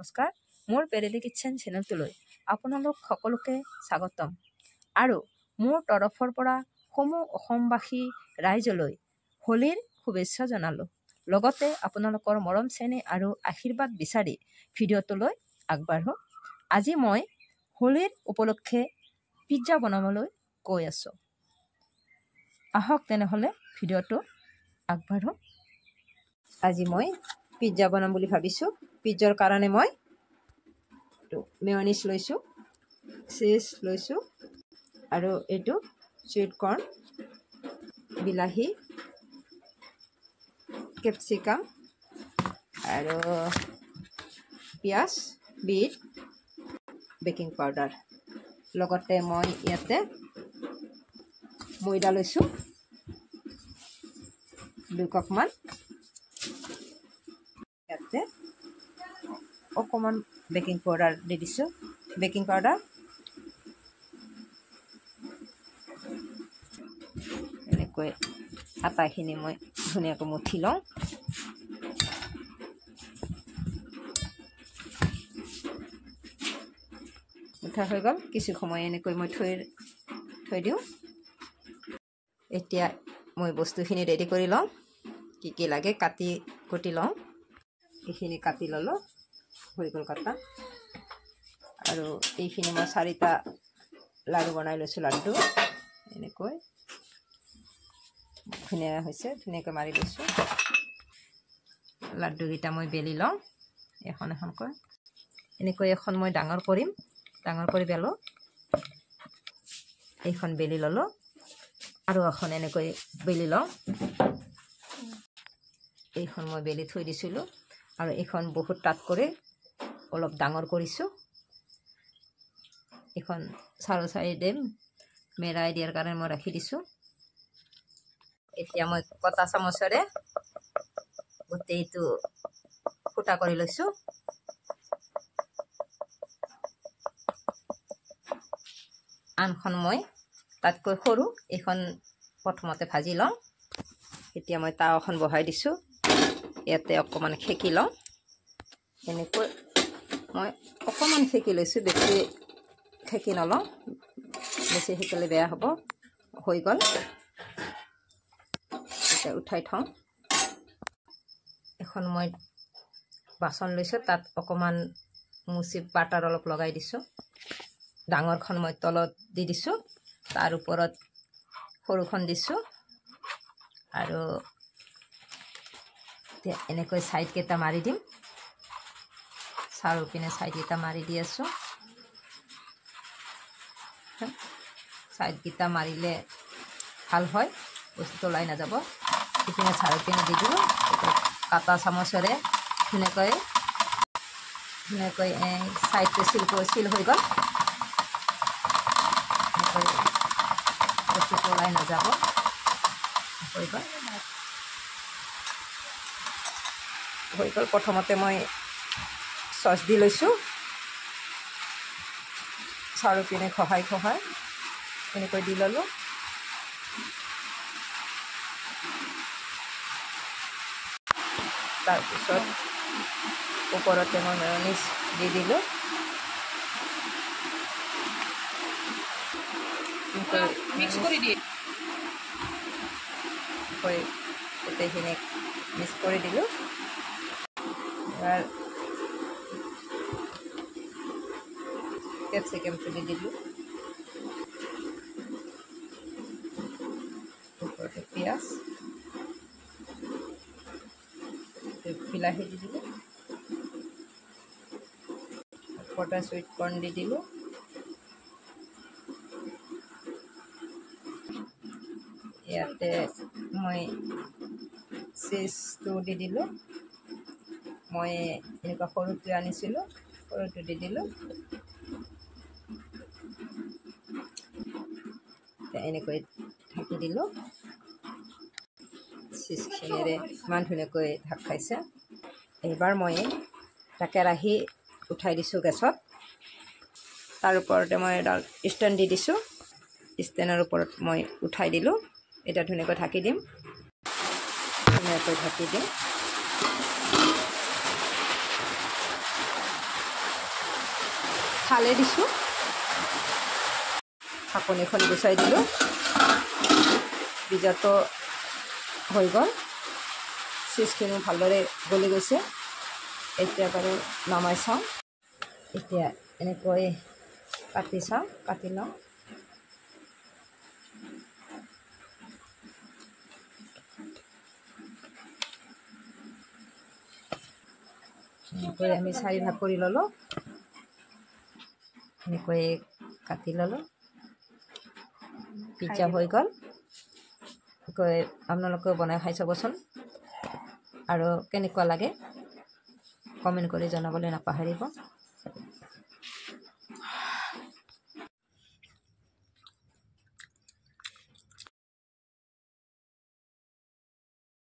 নমস্কাৰ, মোৰ পেৰেলি কিটচেন চেনেলটোলৈ আপোনালোক সকলোকে স্বাগতম। আৰু মোৰ তৰফৰ পৰা সমূহ অসমবাসী ৰাইজলৈ হোলীৰ শুভেচ্ছা জনালোঁ। লগতে আপোনালোকৰ মৰম চেনেহ আৰু আশীৰ্বাদ বিচাৰি ভিডিঅ'টোলৈ আগবাঢ়ো। আজি মই হোলীৰ উপলক্ষে পিজ্জা বনাবলৈ গৈ আছোঁ। আহক তেনেহ'লে ভিডিঅ'টো আগবাঢ়ো। আজি মই পিজ্জা বনাম বুলি ভাবিছোঁ। পিজ্জাৰ কাৰণে মই মেয়নিজ লৈছোঁ, চীজ লৈছোঁ আৰু এইটো চুইট কৰ্ণ, বিলাহী, কেপচিকাম আৰু পিঁয়াজ, বিট, বেকিং পাউডাৰ। লগতে মই ইয়াতে ময়দা লৈছোঁ 2 কাপমান। ইয়াতে অকণমান বেকিং পাউডাৰ দি দিছোঁ। বেকিং পাউডাৰ এনেকৈ আটাখিনি মই ধুনীয়াকৈ মঠি লওঁ। মুঠা হৈ গ'ল। কিছু সময় এনেকৈ মই থৈ দিওঁ। এতিয়া মই বস্তুখিনি ৰেডি কৰি লওঁ। কি লাগে কুটি লওঁ। এইখিনি কাটি ল'লোঁ, হৈ গ'ল কটা। আৰু এইখিনি মই 4টা লাড়ু বনাই লৈছোঁ। লাড্ডু এনেকৈ ধুনীয়া হৈছে, ধুনীয়াকৈ মাৰি লৈছোঁ। লাড্ডুকেইটা মই বেলি লওঁ এখন এখনকৈ। এনেকৈ এখন মই ডাঙৰ কৰিম, ডাঙৰ কৰি পেলোঁ। এইখন বেলি ল'লোঁ আৰু এখন এনেকৈ বেলি লওঁ। এইখন মই বেলি থৈ দিছিলোঁ আৰু এইখন বহুত টাট কৰি অলপ ডাঙৰ কৰিছোঁ। এইখন চাৰো চাইডে মেৰাই দিয়াৰ কাৰণে মই ৰাখি দিছোঁ। এতিয়া মই কটা চামুচেৰে গোটেইটো ফুটা কৰি লৈছোঁ। আনখন মই তাতকৈ সৰু, এইখন প্ৰথমতে ভাজি লওঁ। এতিয়া মই তাৱাখন বহাই দিছোঁ। ইয়াতে অকণমান সেকি লওঁ। এনেকৈ মই অকণমান সেকি লৈছোঁ, বেছি সেকি নলওঁ, বেছি সেকিলে বেয়া হ'ব। হৈ গ'ল। এতিয়া উঠাই থওঁ। এখন মই বাচন লৈছোঁ, তাত অকণমান মুচি বাটাৰ অলপ লগাই দিছোঁ। ডাঙৰখন মই তলত দি দিছোঁ, তাৰ ওপৰত সৰুখন দিছোঁ আৰু এনেকৈ ছাইডকেইটা মাৰি দিম। চাৰিওপিনে ছাইডকেইটা মাৰি দি আছোঁ। ছাইডকেইটা মাৰিলে ভাল হয়, বস্তুটো ওলাই নাযাব। এইপিনে চাৰিওপিনে দি দিলোঁ। কাটা চামুচেৰে ধুনীয়াকৈ ছাইডটো চিল হৈ গ'ল। বস্তুটো ওলাই নাযাব। হৈ গ'ল। প্ৰথমতে মই চচ দি লৈছোঁ। চাৰিওপিনে খহাই এনেকৈ দি ল'লোঁ। তাৰপিছত ওপৰতে মই মেয়নিজ দি দিলোঁ। মিক্স কৰি দিয়ে গোটেইখিনি মিক্স কৰি দিলোঁ। এবাৰ কেপচিকামটো দি দিলোঁ। ওপৰতে পিঁয়াজ, বিলাহী দি দিলোঁ। ওপৰতে চুইট কৰ্ণ দি দিলোঁ। ইয়াতে মই চীজটো দি দিলোঁ। মই এনেকুৱা সৰুটো আনিছিলোঁ, সৰুটো দি দিলোঁ। এনেকৈ ঢাকি দিলোঁ। চীজখিনিৰে ইমান ধুনীয়াকৈ ঢাক খাইছে। এইবাৰ মই এটা কেৰাহী উঠাই দিছোঁ গেছত। তাৰ ওপৰতে মই এডাল ষ্টেণ্ড দি দিছোঁ। ষ্টেণ্ডৰ ওপৰত মই উঠাই দিলোঁ। এতিয়া ধুনীয়াকৈ ঢাকি দিম। ধুনীয়াকৈ ঢাকি দিম। ফালে দিছোঁ, ঢাকনিখন গুচাই দিলোঁ। পিজ্জাটো হৈ গ'ল, চীজখিনি ভালদৰে গলি গৈছে। এতিয়া বাৰু নমাই চাওঁ। এতিয়া এনেকৈ কাটি লওঁ। এনেকৈ আমি 4 ভাগ কৰি ল'লোঁ। এনেকৈ কাটি ল'লোঁ। পিজ্জা হৈ গ'ল। এনেকৈ আপোনালোকেও বনাই খাই চাবচোন, আৰু কেনেকুৱা লাগে কমেণ্ট কৰি জনাবলৈ নাপাহৰিব।